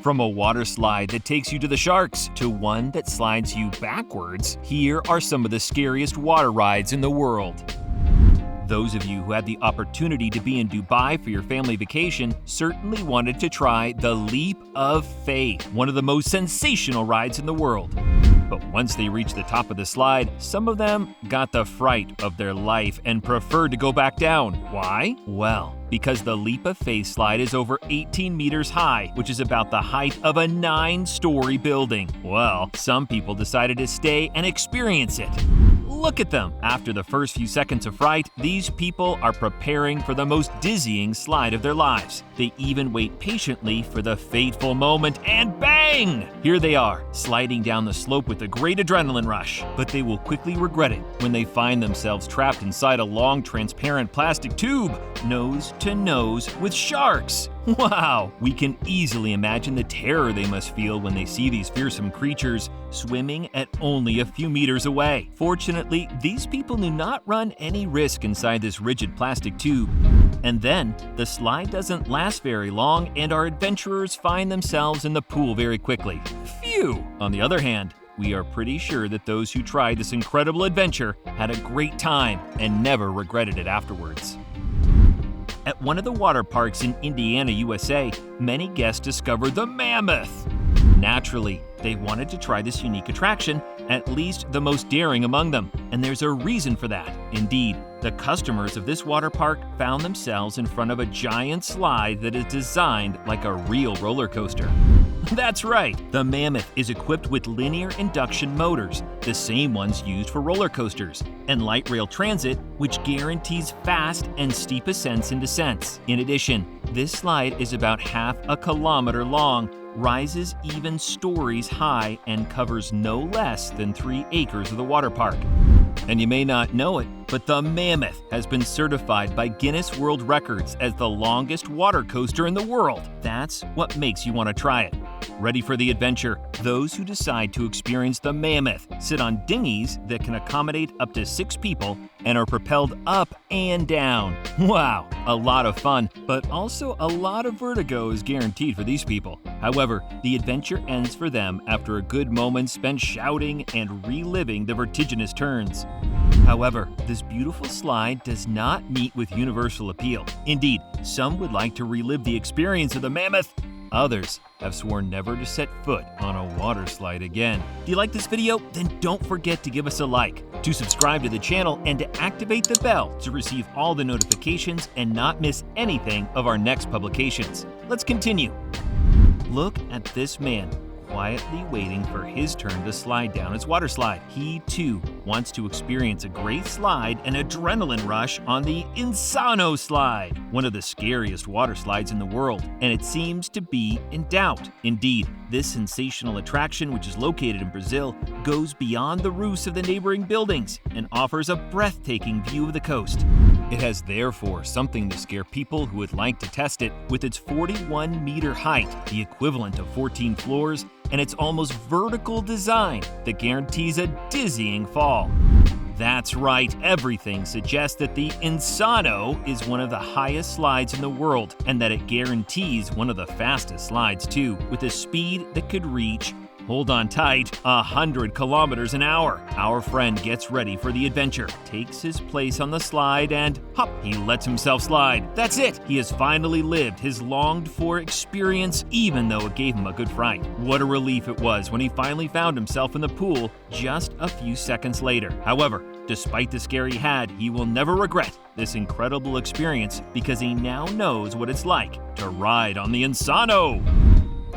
From a water slide that takes you to the sharks to one that slides you backwards, here are some of the scariest water rides in the world. Those of you who had the opportunity to be in Dubai for your family vacation certainly wanted to try the Leap of Faith, one of the most sensational rides in the world. But once they reached the top of the slide, some of them got the fright of their life and preferred to go back down. Why? Well, because the Leap of Faith slide is over 18 meters high, which is about the height of a 9-story building. Well, some people decided to stay and experience it. Look at them! After the first few seconds of fright, these people are preparing for the most dizzying slide of their lives. They even wait patiently for the fateful moment, and bang! Here they are, sliding down the slope with a great adrenaline rush. But they will quickly regret it when they find themselves trapped inside a long, transparent plastic tube, nose to nose with sharks. Wow! We can easily imagine the terror they must feel when they see these fearsome creatures swimming at only a few meters away. Fortunately, these people do not run any risk inside this rigid plastic tube. And then, the slide doesn't last very long and our adventurers find themselves in the pool very quickly. Phew! On the other hand, we are pretty sure that those who tried this incredible adventure had a great time and never regretted it afterwards. At one of the water parks in Indiana, USA, many guests discovered the Mammoth. Naturally, they wanted to try this unique attraction, at least the most daring among them, and there's a reason for that. Indeed, the customers of this water park found themselves in front of a giant slide that is designed like a real roller coaster. That's right, the Mammoth is equipped with linear induction motors, the same ones used for roller coasters, and light rail transit, which guarantees fast and steep ascents and descents. In addition, this slide is about half a kilometer long, rises even stories high, and covers no less than 3 acres of the water park. And you may not know it, but the Mammoth has been certified by Guinness World Records as the longest water coaster in the world. That's what makes you want to try it. Ready for the adventure? Those who decide to experience the Mammoth sit on dinghies that can accommodate up to 6 people and are propelled up and down. Wow, a lot of fun, but also a lot of vertigo is guaranteed for these people. However, the adventure ends for them after a good moment spent shouting and reliving the vertiginous turns. However, this beautiful slide does not meet with universal appeal. Indeed, some would like to relive the experience of the Mammoth. Others have sworn never to set foot on a water slide again. Do you like this video? Then don't forget to give us a like, to subscribe to the channel, and to activate the bell to receive all the notifications and not miss anything of our next publications. Let's continue. Look at this man, quietly waiting for his turn to slide down his water slide. He too wants to experience a great slide and adrenaline rush on the Insano slide, one of the scariest water slides in the world, and it seems to be in doubt. Indeed, this sensational attraction, which is located in Brazil, goes beyond the roofs of the neighboring buildings and offers a breathtaking view of the coast. It has therefore something to scare people who would like to test it with its 41-meter height, the equivalent of 14 floors, and its almost vertical design that guarantees a dizzying fall. That's right, everything suggests that the Insano is one of the highest slides in the world, and that it guarantees one of the fastest slides too, with a speed that could reach, hold on tight, 100 kilometers an hour. Our friend gets ready for the adventure, takes his place on the slide, and hop, he lets himself slide. That's it! He has finally lived his longed-for experience, even though it gave him a good fright. What a relief it was when he finally found himself in the pool just a few seconds later. However, despite the scare he had, he will never regret this incredible experience because he now knows what it's like to ride on the Insano.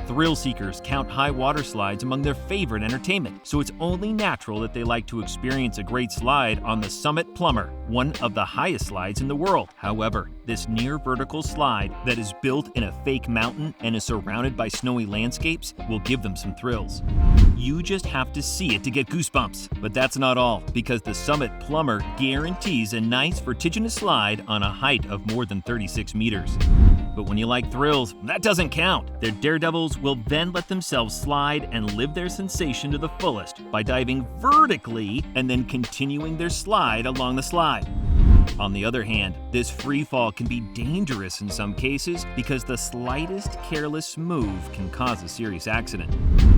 Thrill seekers count high water slides among their favorite entertainment, so it's only natural that they like to experience a great slide on the Summit Plumber, one of the highest slides in the world. However, this near-vertical slide that is built in a fake mountain and is surrounded by snowy landscapes will give them some thrills. You just have to see it to get goosebumps. But that's not all, because the Summit Plumber guarantees a nice vertiginous slide on a height of more than 36 meters. But when you like thrills, that doesn't count. Their daredevils will then let themselves slide and live their sensation to the fullest by diving vertically and then continuing their slide along the slide. On the other hand, this free fall can be dangerous in some cases because the slightest careless move can cause a serious accident.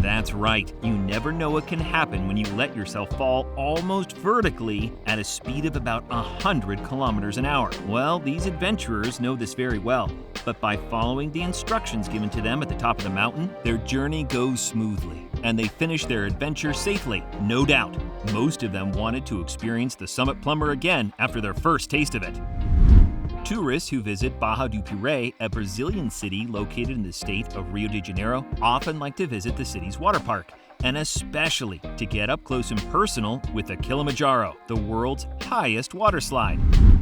That's right, you never know what can happen when you let yourself fall almost vertically at a speed of about 100 kilometers an hour. Well, these adventurers know this very well, but by following the instructions given to them at the top of the mountain, their journey goes smoothly, and they finish their adventure safely, no doubt. Most of them wanted to experience the Summit Plumber again after their first taste of it. Tourists who visit Barra do Piraí, a Brazilian city located in the state of Rio de Janeiro, often like to visit the city's water park, and especially to get up close and personal with the Kilimanjaro, the world's highest water slide.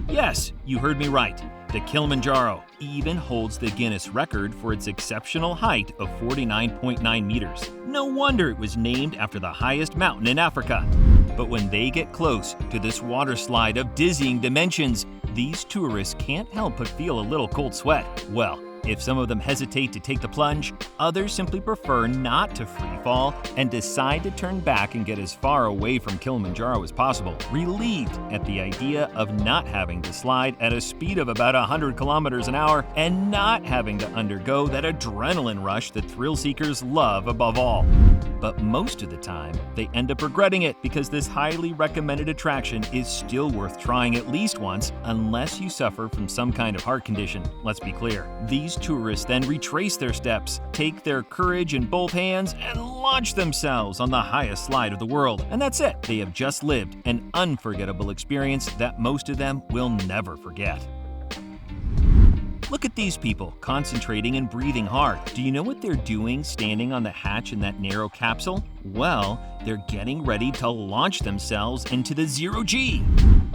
Yes, you heard me right. The Kilimanjaro even holds the Guinness record for its exceptional height of 49.9 meters. No wonder it was named after the highest mountain in Africa. But when they get close to this water slide of dizzying dimensions, these tourists can't help but feel a little cold sweat. Well, if some of them hesitate to take the plunge, others simply prefer not to free fall and decide to turn back and get as far away from Kilimanjaro as possible, relieved at the idea of not having to slide at a speed of about 100 kilometers an hour and not having to undergo that adrenaline rush that thrill seekers love above all. But most of the time, they end up regretting it because this highly recommended attraction is still worth trying at least once unless you suffer from some kind of heart condition. Let's be clear. These tourists then retrace their steps, take their courage in both hands, and launch themselves on the highest slide of the world. And that's it. They have just lived an unforgettable experience that most of them will never forget. Look at these people concentrating and breathing hard. Do you know what they're doing standing on the hatch in that narrow capsule? Well, they're getting ready to launch themselves into the ZeroG.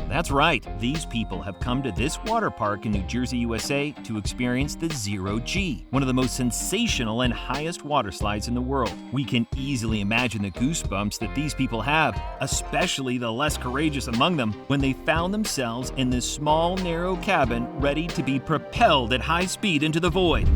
That's right, these people have come to this water park in New Jersey, USA to experience the ZeroG, one of the most sensational and highest water slides in the world. We can easily imagine the goosebumps that these people have, especially the less courageous among them, when they found themselves in this small, narrow cabin ready to be propelled at high speed into the void.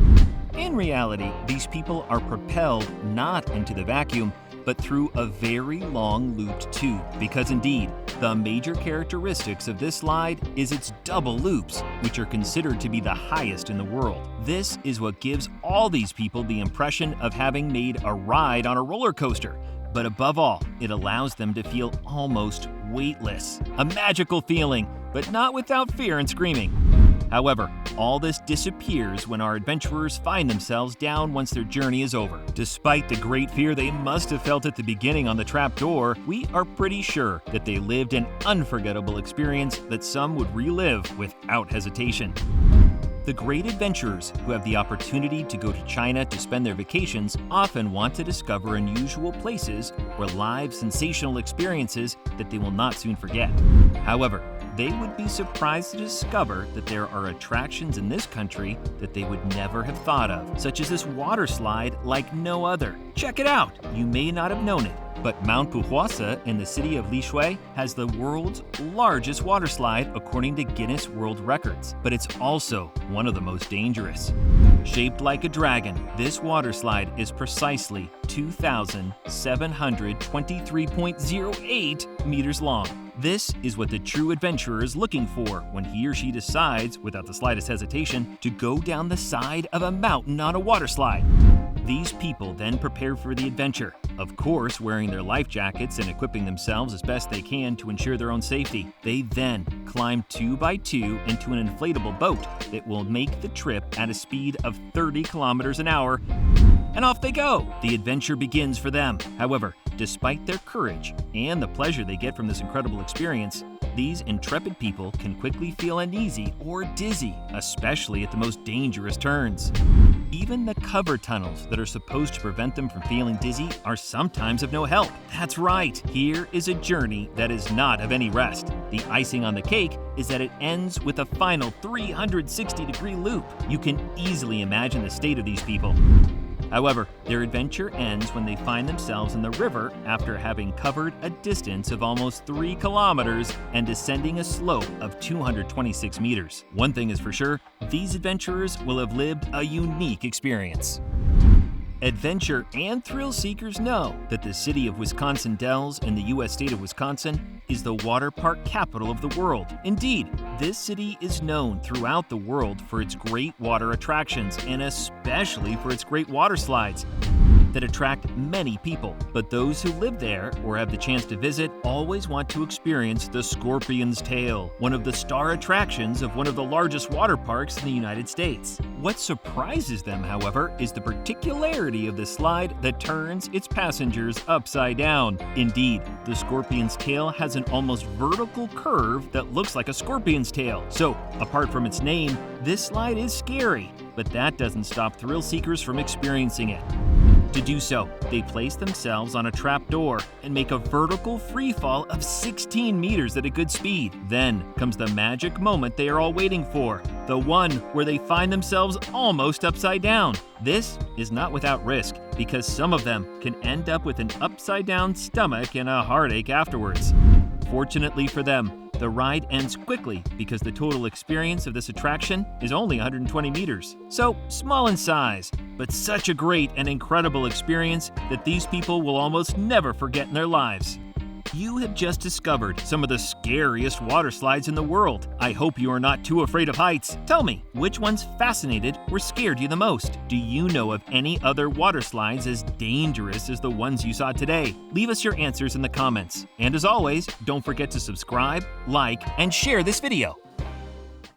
In reality, these people are propelled not into the vacuum, but through a very long looped tube, because indeed, the major characteristics of this slide is its double loops, which are considered to be the highest in the world. This is what gives all these people the impression of having made a ride on a roller coaster. But above all, it allows them to feel almost weightless. A magical feeling, but not without fear and screaming. However, all this disappears when our adventurers find themselves down once their journey is over. Despite the great fear they must have felt at the beginning on the trapdoor, we are pretty sure that they lived an unforgettable experience that some would relive without hesitation. The great adventurers who have the opportunity to go to China to spend their vacations often want to discover unusual places or live sensational experiences that they will not soon forget. However, they would be surprised to discover that there are attractions in this country that they would never have thought of, such as this water slide like no other. Check it out! You may not have known it, but Mount Pujuasa in the city of Lixue has the world's largest water slide according to Guinness World Records, but it's also one of the most dangerous. Shaped like a dragon, this water slide is precisely 2,723.08 meters long. This is what the true adventurer is looking for when he or she decides, without the slightest hesitation, to go down the side of a mountain on a water slide. These people then prepare for the adventure, of course wearing their life jackets and equipping themselves as best they can to ensure their own safety. They then climb 2 by 2 into an inflatable boat that will make the trip at a speed of 30 kilometers an hour, and off they go. The adventure begins for them. However, despite their courage and the pleasure they get from this incredible experience, these intrepid people can quickly feel uneasy or dizzy, especially at the most dangerous turns. Even the cover tunnels that are supposed to prevent them from feeling dizzy are sometimes of no help. That's right, here is a journey that is not of any rest. The icing on the cake is that it ends with a final 360-degree loop. You can easily imagine the state of these people. However, their adventure ends when they find themselves in the river after having covered a distance of almost 3 kilometers and descending a slope of 226 meters. One thing is for sure, these adventurers will have lived a unique experience. Adventure and thrill seekers know that the city of Wisconsin Dells in the U.S. state of Wisconsin is the water park capital of the world. Indeed, this city is known throughout the world for its great water attractions and especially for its great water slides that attract many people. But those who live there or have the chance to visit always want to experience the Scorpion's Tail, one of the star attractions of one of the largest water parks in the United States. What surprises them, however, is the particularity of the slide that turns its passengers upside down. Indeed, the Scorpion's Tail has an almost vertical curve that looks like a scorpion's tail. So, apart from its name, this slide is scary, but that doesn't stop thrill seekers from experiencing it. To do so, they place themselves on a trap door and make a vertical free fall of 16 meters at a good speed. Then comes the magic moment they are all waiting for, the one where they find themselves almost upside down. This is not without risk, because some of them can end up with an upside down stomach and a heartache afterwards. Fortunately for them, the ride ends quickly because the total experience of this attraction is only 120 meters. So small in size, but such a great and incredible experience that these people will almost never forget in their lives. You have just discovered some of the scariest water slides in the world. I hope you are not too afraid of heights. Tell me, which ones fascinated or scared you the most? Do you know of any other water slides as dangerous as the ones you saw today? Leave us your answers in the comments. And as always, don't forget to subscribe, like, and share this video.